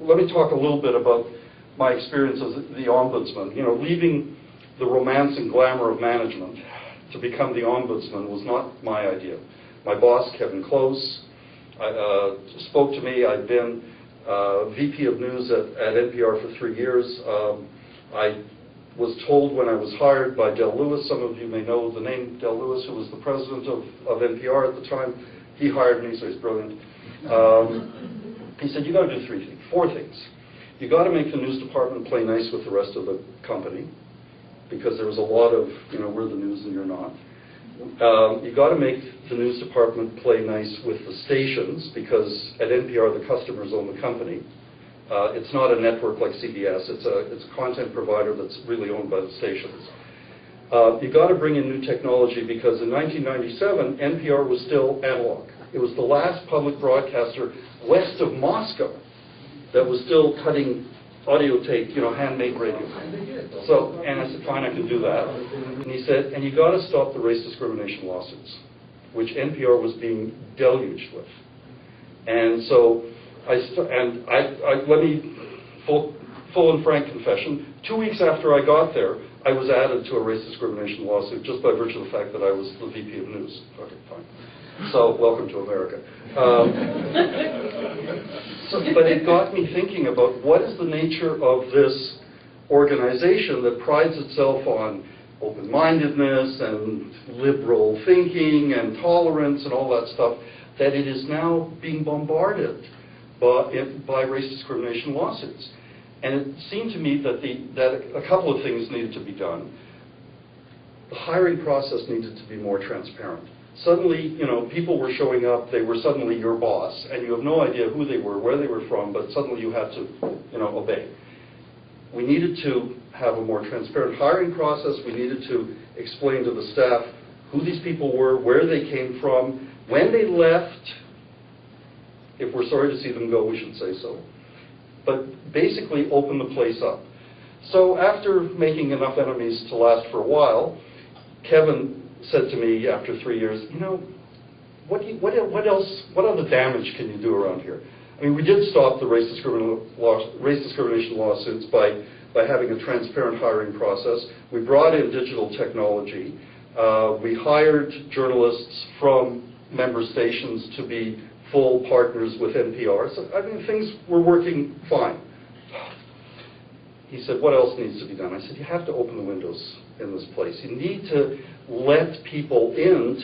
let me talk a little bit about my experience as the ombudsman. You know, leaving the romance and glamour of management to become the ombudsman was not my idea. My boss, Kevin Close, spoke to me. I'd been VP of News at NPR for 3 years. I was told when I was hired by Del Lewis, some of you may know the name Del Lewis, who was the president of NPR at the time. He hired me, so he's brilliant. He said, you got to do four things. You got to make the news department play nice with the rest of the company, because there was a lot of, you know, we're the news and you're not. You got to make the news department play nice with the stations, because at NPR the customers own the company. It's not a network like CBS. It's a content provider that's really owned by the stations. You got to bring in new technology, because in 1997 NPR was still analog. It was the last public broadcaster west of Moscow that was still cutting audio tape, you know, handmade radio. So, and I said, fine, I can do that. And he said, and you got to stop the race discrimination lawsuits, which NPR was being deluged with. And so, let me, full and frank confession, 2 weeks after I got there, I was added to a race discrimination lawsuit just by virtue of the fact that I was the VP of News. Okay, fine. So, welcome to America. But it got me thinking about what is the nature of this organization that prides itself on open-mindedness and liberal thinking and tolerance and all that stuff, that it is now being bombarded by race discrimination lawsuits. And it seemed to me that a couple of things needed to be done. The hiring process needed to be more transparent. Suddenly, you know, people were showing up, they were suddenly your boss, and you have no idea who they were, where they were from, but suddenly you had to, you know, obey. We needed to have a more transparent hiring process. We needed to explain to the staff who these people were, where they came from, when they left. If we're sorry to see them go, we should say so. But basically open the place up. So after making enough enemies to last for a while, Kevin said to me after 3 years, you know, what other damage can you do around here? I mean, we did stop the race discrimination lawsuits by having a transparent hiring process. We brought in digital technology. We hired journalists from member stations to be full partners with NPR. So, I mean, things were working fine. He said, what else needs to be done? I said, you have to open the windows in this place. You need to let people in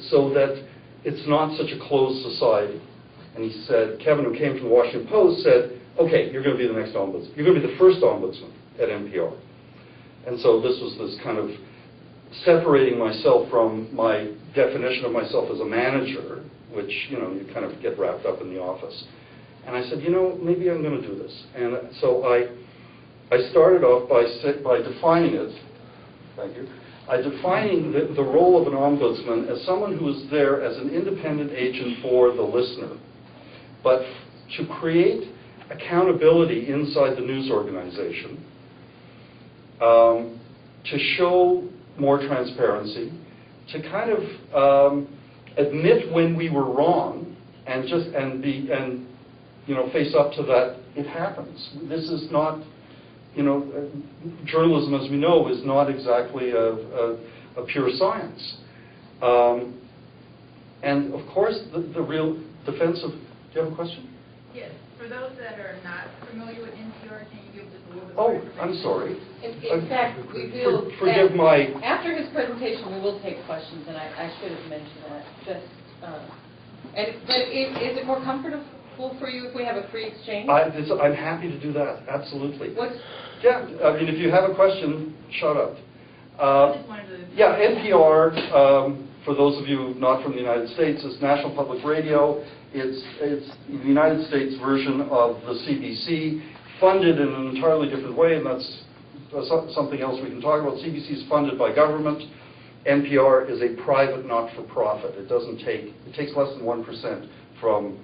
so that it's not such a closed society. And he said, Kevin, who came from the Washington Post, said, okay, you're going to be the next ombudsman. You're going to be the first ombudsman at NPR. And so this was this kind of separating myself from my definition of myself as a manager, which, you know, you kind of get wrapped up in the office. And I said, you know, maybe I'm going to do this. And so I started off by defining it. Thank you. Defining the role of an ombudsman as someone who is there as an independent agent for the listener, but to create accountability inside the news organization, to show more transparency, to kind of admit when we were wrong, and you know, face up to that. It happens. This is not, you know, journalism, as we know, is not exactly a pure science. And of course, the real defense of. Do you have a question? Yes. For those that are not familiar with NPR, can you give just a little bit Oh, more information? I'm sorry. In fact, we will. Forgive my. After his presentation, we will take questions, and I should have mentioned that. But is it more comfortable for you if we have a free exchange? I'm happy to do that. Absolutely. Yeah. I mean, if you have a question, shut up. Yeah, NPR. For those of you not from the United States, is National Public Radio. It's the United States version of the CBC, funded in an entirely different way, and that's something else we can talk about. CBC is funded by government. NPR is a private not-for-profit. It takes less than 1% from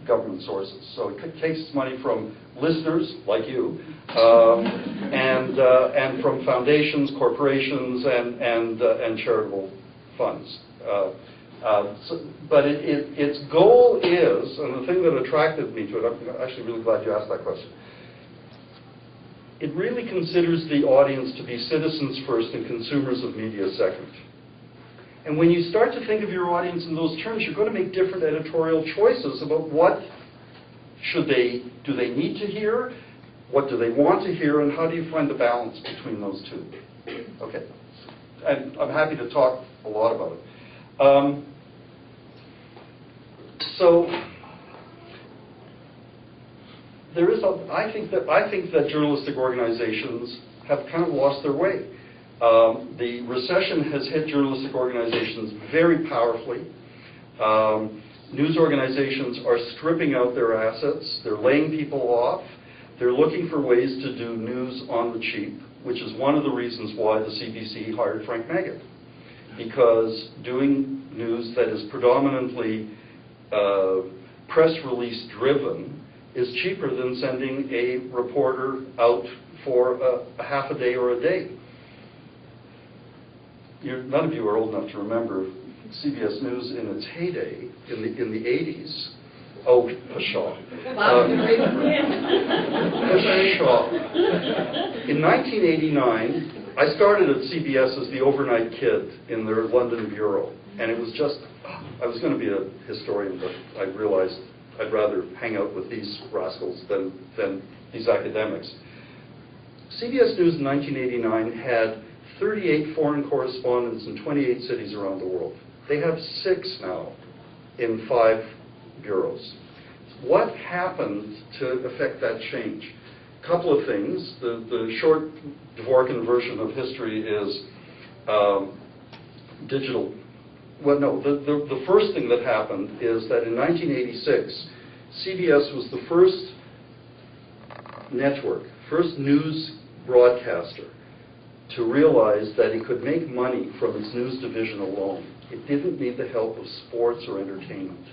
government sources. So it takes money from listeners like you, and from foundations, corporations, and charitable funds. But its goal is, and the thing that attracted me to it, I'm actually really glad you asked that question, it really considers the audience to be citizens first and consumers of media second. And when you start to think of your audience in those terms, you're going to make different editorial choices about what do they need to hear, what do they want to hear, and how do you find the balance between those two? Okay. I'm happy to talk a lot about it. So there is I think that journalistic organizations have kind of lost their way. The recession has hit journalistic organizations very powerfully. News organizations are stripping out their assets. They're laying people off. They're looking for ways to do news on the cheap, which is one of the reasons why the CBC hired Frank Meggitt. Because doing news that is predominantly press release driven is cheaper than sending a reporter out for a half a day or a day. None of you are old enough to remember CBS News in its heyday in the 80s. Oh, pshaw. Pshaw. In 1989, I started at CBS as the overnight kid in their London bureau. And it was just, I was going to be a historian, but I realized I'd rather hang out with these rascals than these academics. CBS News in 1989 had 38 foreign correspondents in 28 cities around the world. They have 6 now in 5 bureaus. What happened to affect that change? A couple of things. The short Dvorkin version of history is digital. Well, no, the first thing that happened is that in 1986, CBS was the first network, first news broadcaster to realize that it could make money from its news division alone. It didn't need the help of sports or entertainment.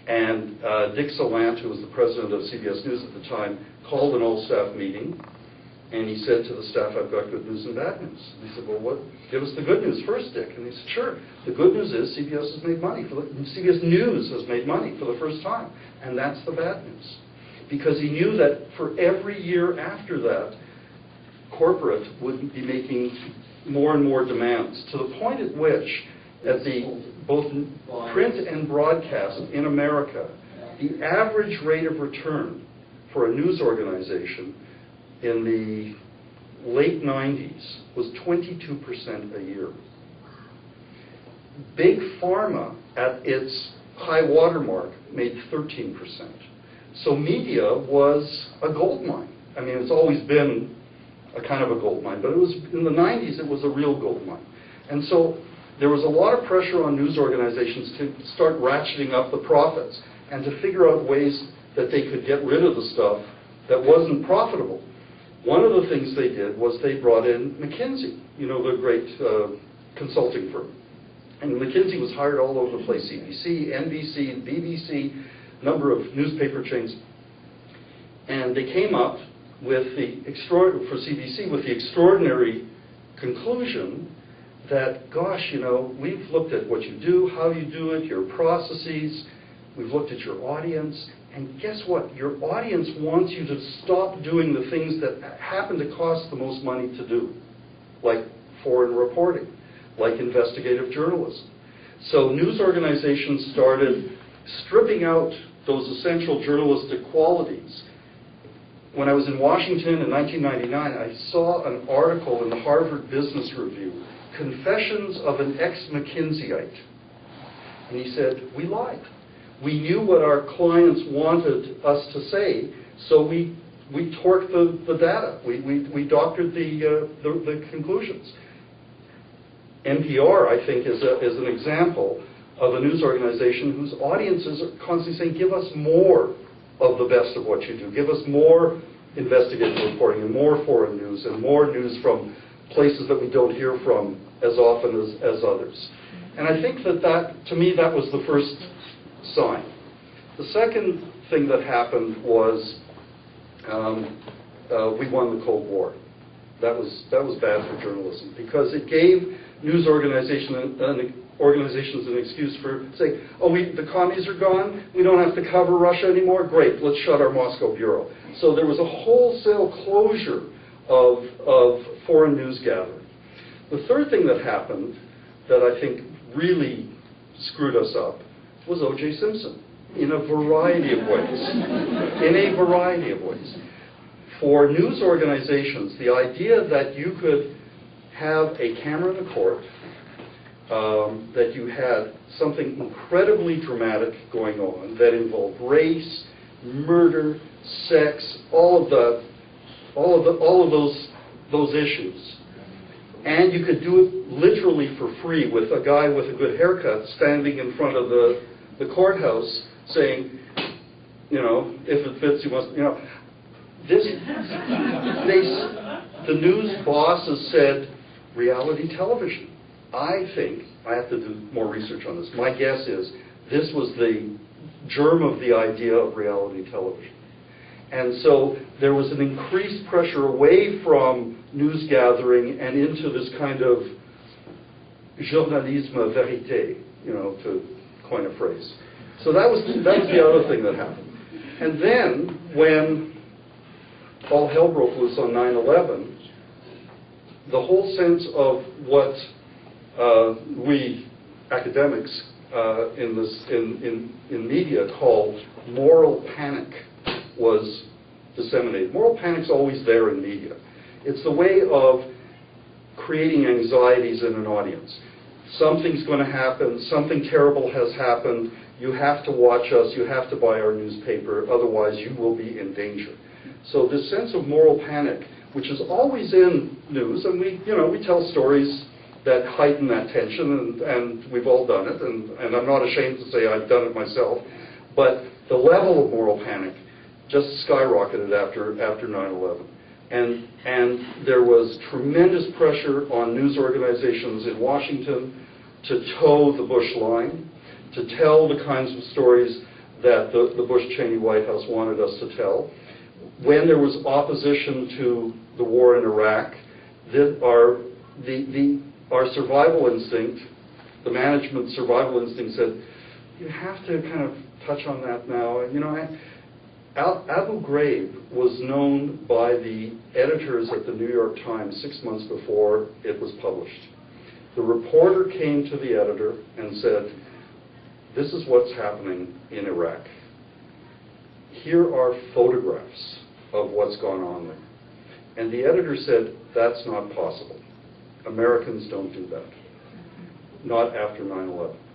And Dick Salant, who was the president of CBS News at the time, called an all-staff meeting, and he said to the staff, "I've got good news and bad news." And he said, "Well, what? Give us the good news first, Dick." And he said, "Sure. The good news is CBS has made money. CBS News has made money for the first time, and that's the bad news." Because he knew that for every year after that, corporate would be making more and more demands, to the point at which, at both print and broadcast in America, the average rate of return for a news organization in the late 90s was 22% a year. Big Pharma, at its high watermark, made 13%. So media was a gold mine. I mean, it's always been a kind of a gold mine, but it was in the 90s it was a real gold mine. And so there was a lot of pressure on news organizations to start ratcheting up the profits and to figure out ways that they could get rid of the stuff that wasn't profitable. One of the things they did was they brought in McKinsey, you know, the great consulting firm. And McKinsey was hired all over the place, CBC, NBC, BBC, number of newspaper chains. And they came up with for CBC with the extraordinary conclusion that, gosh, you know, we've looked at what you do, how you do it, your processes, we've looked at your audience, and guess what? Your audience wants you to stop doing the things that happen to cost the most money to do, like foreign reporting, like investigative journalism. So news organizations started stripping out those essential journalistic qualities. When I was in Washington in 1999, I saw an article in the Harvard Business Review, Confessions of an Ex-McKinseyite. And he said, we lied. We knew what our clients wanted us to say, so we torqued the data. We doctored the conclusions. NPR, I think, is an example of a news organization whose audiences are constantly saying, give us more of the best of what you do. Give us more investigative reporting and more foreign news and more news from places that we don't hear from as often as others. And I think that to me, that was the first sign. The second thing that happened was we won the Cold War. That was bad for journalism because it gave news organizations organizations an excuse for saying, oh, the commies are gone, we don't have to cover Russia anymore, great, let's shut our Moscow bureau. So there was a wholesale closure of foreign news gathering. The third thing that happened that I think really screwed us up was O.J. Simpson, in a variety of ways. In a variety of ways. For news organizations, the idea that you could have a camera in a court, that you had something incredibly dramatic going on that involved race, murder, sex, all of those issues, and you could do it literally for free with a guy with a good haircut standing in front of the courthouse saying, you know, if it fits, you must, you know. The news bosses said, reality television. I think, I have to do more research on this, my guess is this was the germ of the idea of reality television. And so there was an increased pressure away from news gathering and into this kind of journalisme vérité, you know, to coin a phrase. So that was the other thing that happened. And then when all hell broke loose on 9/11, the whole sense of what we academics in media call moral panic was disseminated. Moral panic's always there in media. It's the way of creating anxieties in an audience. Something's going to happen, something terrible has happened, you have to watch us, you have to buy our newspaper, otherwise you will be in danger. So this sense of moral panic, which is always in news, and we tell stories that heighten that tension, and we've all done it, and I'm not ashamed to say I've done it myself, but the level of moral panic just skyrocketed after 9/11. And there was tremendous pressure on news organizations in Washington to toe the Bush line, to tell the kinds of stories that the Bush-Cheney White House wanted us to tell. When there was opposition to the war in Iraq, our survival instinct, the management survival instinct said, you have to kind of touch on that now. And, you know, Abu Ghraib was known by the editors at the New York Times 6 months before it was published. The reporter came to the editor and said, this is what's happening in Iraq. Here are photographs of what's gone on there. And the editor said, that's not possible. Americans don't do that. Not after 9/11.